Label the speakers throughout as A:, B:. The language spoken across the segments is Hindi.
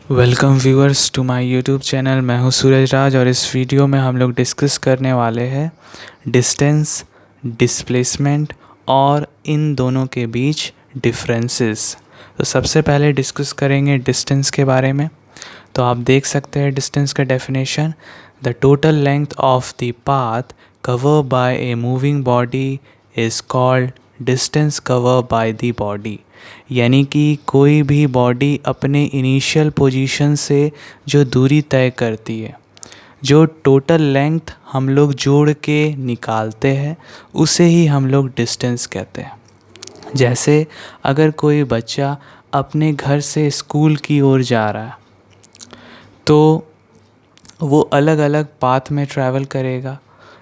A: Welcome viewers to my YouTube channel. मैं हूं सूरज राज और इस वीडियो में हम लोग डिस्कस करने वाले हैं डिस्टेंस, डिस्प्लेसमेंट और इन दोनों के बीच डिफरेंसेस। तो सबसे पहले डिस्कस करेंगे डिस्टेंस के बारे में। तो आप देख सकते हैं डिस्टेंस का definition, the total length of the path cover by a moving body is called distance cover by the body. यानी कि कोई भी बॉडी अपने इनिशियल पोजीशन से जो दूरी तय करती है, जो टोटल लेंथ हम लोग जोड़ के निकालते हैं, उसे ही हम लोग डिस्टेंस कहते हैं। जैसे अगर कोई बच्चा अपने घर से स्कूल की ओर जा रहा है तो वो अलग अलग पाथ में ट्रैवल करेगा,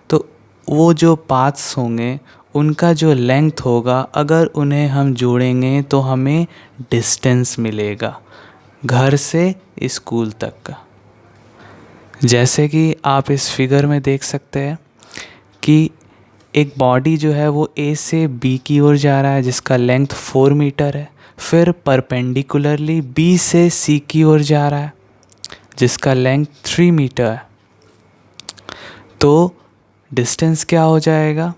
A: तो वो जो पाथ्स होंगे उनका जो लेंथ होगा, अगर उन्हें हम जोड़ेंगे तो हमें डिस्टेंस मिलेगा घर से स्कूल तक का। जैसे कि आप इस फिगर में देख सकते हैं कि एक बॉडी जो है वो ए से बी की ओर जा रहा है जिसका लेंथ 4 मीटर है, फिर परपेंडिकुलरली बी से सी की ओर जा रहा है जिसका लेंथ 3 मीटर है। तो डिस्टेंस क्या हो जाएगा,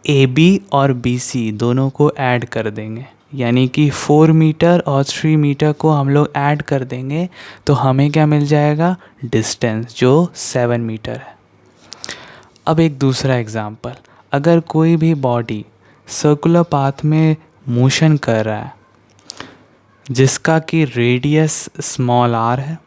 A: ए बी और बी सी दोनों को ऐड कर देंगे, यानी कि 4 मीटर और 3 मीटर को हम लोग ऐड कर देंगे तो हमें क्या मिल जाएगा, डिस्टेंस जो 7 मीटर है। अब एक दूसरा एग्जांपल, अगर कोई भी बॉडी सर्कुलर पाथ में मोशन कर रहा है जिसका कि रेडियस स्मॉल आर है,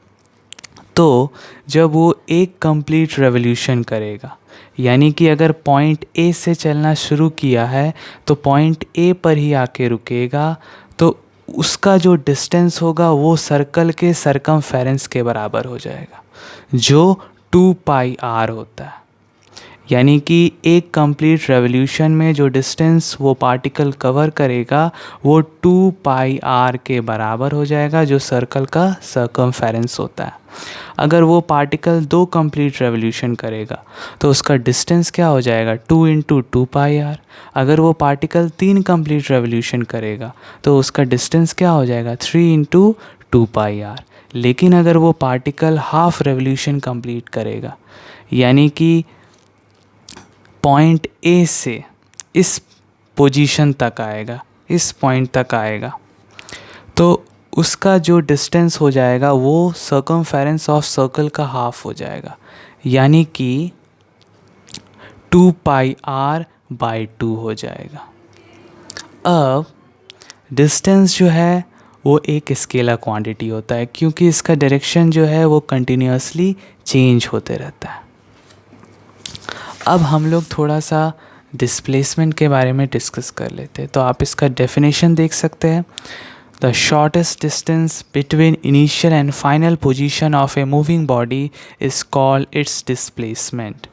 A: तो जब वो एक कंप्लीट रेवोल्यूशन करेगा, यानी कि अगर पॉइंट ए से चलना शुरू किया है तो पॉइंट ए पर ही आके रुकेगा, तो उसका जो डिस्टेंस होगा वो सर्कल के सरकमफेरेंस के बराबर हो जाएगा जो 2 पाई आर होता है। यानी कि एक कंप्लीट रेवोल्यूशन में जो डिस्टेंस वो पार्टिकल कवर करेगा वो 2 पाई आर के बराबर हो जाएगा जो सर्कल का सरकमफेरेंस होता है। अगर वो पार्टिकल 2 कंप्लीट रेवोल्यूशन करेगा तो उसका डिस्टेंस क्या हो जाएगा, 2 इंटू 2 पाई आर। अगर वो पार्टिकल 3 कंप्लीट रेवोल्यूशन करेगा तो उसका डिस्टेंस क्या हो जाएगा, 3 इंटू 2 पाई आर। लेकिन अगर वो पार्टिकल हाफ रेवोल्यूशन कंप्लीट करेगा, यानी कि पॉइंट ए से इस पोजीशन तक आएगा, इस पॉइंट तक आएगा, तो उसका जो डिस्टेंस हो जाएगा वो सर्कमफेरेंस ऑफ सर्कल का हाफ हो जाएगा, यानी कि 2 पाई आर बाई 2 हो जाएगा। अब डिस्टेंस जो है वो एक स्केलर क्वांटिटी होता है क्योंकि इसका डायरेक्शन जो है वो कंटिन्यूसली चेंज होते रहता है। अब हम लोग थोड़ा सा डिस्प्लेसमेंट के बारे में डिस्कस कर लेते हैं। तो आप इसका डेफिनेशन देख सकते हैं, the shortest distance between initial and final position of a moving body is called its displacement.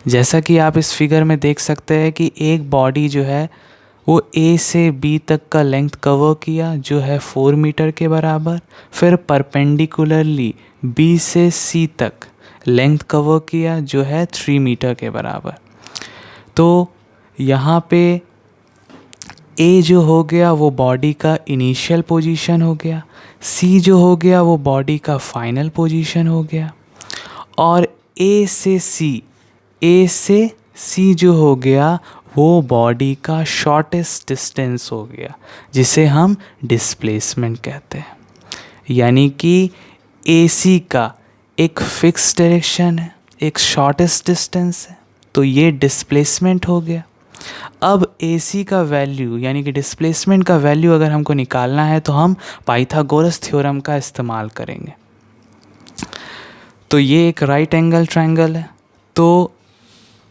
A: जैसा कि आप इस फिगर में देख सकते हैं कि एक बॉडी जो है वो ए से बी तक का लेंथ कवर किया जो है 4 मीटर के बराबर, फिर परपेंडिकुलरली बी से सी तक लेंथ कवर किया जो है 3 मीटर के बराबर। तो यहाँ पे ए जो हो गया वो बॉडी का इनिशियल पोजीशन हो गया, सी जो हो गया वो बॉडी का फाइनल पोजीशन हो गया, और ए से सी जो हो गया वो बॉडी का शॉर्टेस्ट डिस्टेंस हो गया जिसे हम डिस्प्लेसमेंट कहते हैं। यानी कि ए सी का एक फिक्स डायरेक्शन है, एक शॉर्टेस्ट डिस्टेंस है, तो ये डिस्प्लेसमेंट हो गया। अब ए सी का वैल्यू यानी कि डिस्प्लेसमेंट का वैल्यू अगर हमको निकालना है तो हम पाइथागोरस थ्योरम का इस्तेमाल करेंगे। तो ये एक राइट एंगल ट्रायंगल है, तो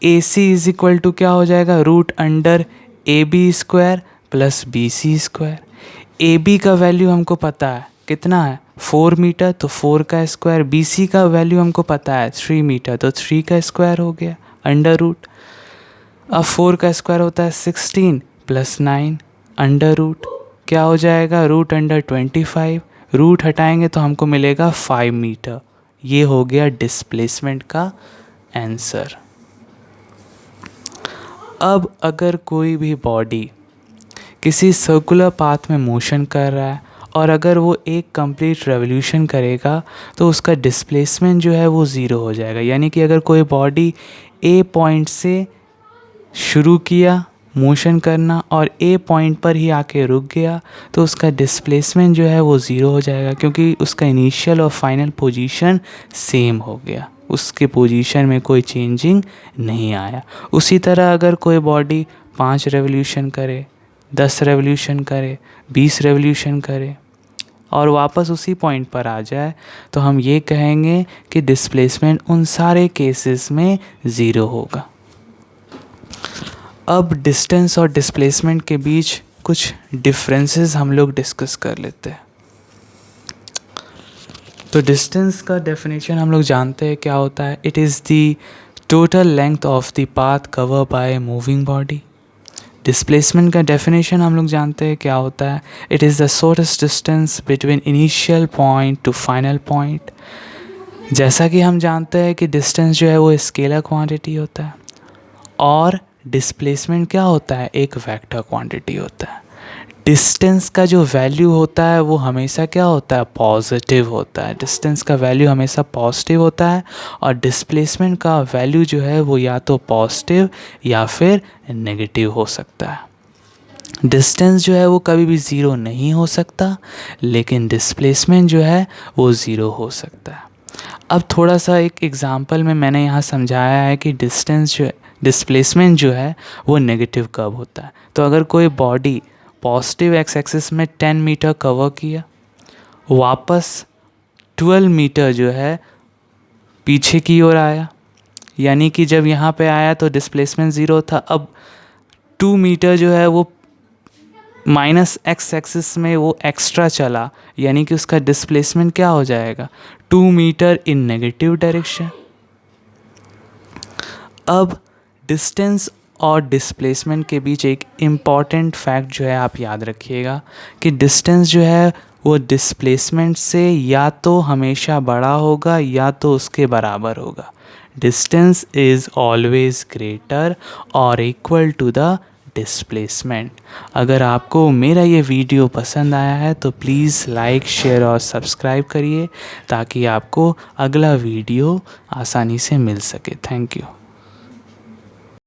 A: A C is equal to क्या हो जाएगा, root under A B square plus B C square. A B का वैल्यू हमको पता है कितना है, 4 मीटर, तो 4 का स्क्वायर। बी सी का वैल्यू हमको पता है 3 मीटर, तो 3 का स्क्वायर हो गया अंडर रूट। अब 4 का स्क्वायर होता है 16 प्लस 9 अंडर रूट क्या हो जाएगा, रूट अंडर 25। रूट हटाएंगे तो हमको मिलेगा 5 मीटर। ये हो गया डिस्प्लेसमेंट का आंसर। अब अगर कोई भी बॉडी किसी सर्कुलर पाथ में मोशन कर रहा है और अगर वो एक कंप्लीट रेवोल्यूशन करेगा तो उसका डिस्प्लेसमेंट जो है वो ज़ीरो हो जाएगा। यानी कि अगर कोई बॉडी ए पॉइंट से शुरू किया मोशन करना और ए पॉइंट पर ही आके रुक गया तो उसका डिस्प्लेसमेंट जो है वो ज़ीरो हो जाएगा, क्योंकि उसका इनिशियल और फाइनल पोजीशन सेम हो गया, उसके पोजीशन में कोई चेंजिंग नहीं आया। उसी तरह अगर कोई बॉडी 5 रेवोल्यूशन करे, 10 रेवोल्यूशन करे, 20 रेवोल्यूशन करे और वापस उसी पॉइंट पर आ जाए तो हम ये कहेंगे कि डिस्प्लेसमेंट उन सारे केसेस में ज़ीरो होगा। अब डिस्टेंस और डिस्प्लेसमेंट के बीच कुछ डिफरेंसेस हम लोग डिस्कस कर लेते हैं। तो डिस्टेंस का डेफिनेशन हम लोग जानते हैं क्या होता है। It is the total length of the path cover by moving body. Displacement का डेफिनेशन हम लोग जानते हैं क्या होता है। It is the shortest distance between initial point two final point. जैसा कि हम जानते हैं कि डिस्टेंस जो है वो स्केलर क्वांटिटी होता है और डिस्प्लेसमेंट क्या होता है, एक वेक्टर क्वांटिटी होता है। डिस्टेंस का जो वैल्यू होता है वो हमेशा क्या होता है, पॉजिटिव होता है। डिस्टेंस का वैल्यू हमेशा पॉजिटिव होता है और डिस्प्लेसमेंट का वैल्यू जो है वो या तो पॉजिटिव या फिर नेगेटिव हो सकता है। डिस्टेंस जो है वो कभी भी ज़ीरो नहीं हो सकता, लेकिन डिस्प्लेसमेंट जो है वो ज़ीरो हो सकता है। अब थोड़ा सा एक एग्जांपल में मैंने यहाँ समझाया है कि डिस्प्लेसमेंट जो है वो नेगेटिव कब होता है। तो अगर कोई बॉडी पॉजिटिव एक्स एक्सिस में 10 मीटर कवर किया, वापस 12 मीटर जो है पीछे की ओर आया, यानी कि जब यहाँ पे आया तो डिस्प्लेसमेंट ज़ीरो था। अब 2 मीटर जो है वो माइनस एक्स एक्सिस में वो एक्स्ट्रा चला, यानी कि उसका डिस्प्लेसमेंट क्या हो जाएगा, 2 मीटर इन नेगेटिव डायरेक्शन। अब डिस्टेंस और डिस्प्लेसमेंट के बीच एक इम्पॉर्टेंट फैक्ट जो है आप याद रखिएगा कि डिस्टेंस जो है वो डिस्प्लेसमेंट से या तो हमेशा बड़ा होगा या तो उसके बराबर होगा। डिस्टेंस इज़ ऑलवेज ग्रेटर और इक्वल टू द डिस्प्लेसमेंट। अगर आपको मेरा ये वीडियो पसंद आया है तो प्लीज़ लाइक, शेयर और सब्सक्राइब करिए ताकि आपको अगला वीडियो आसानी से मिल सके। Thank you.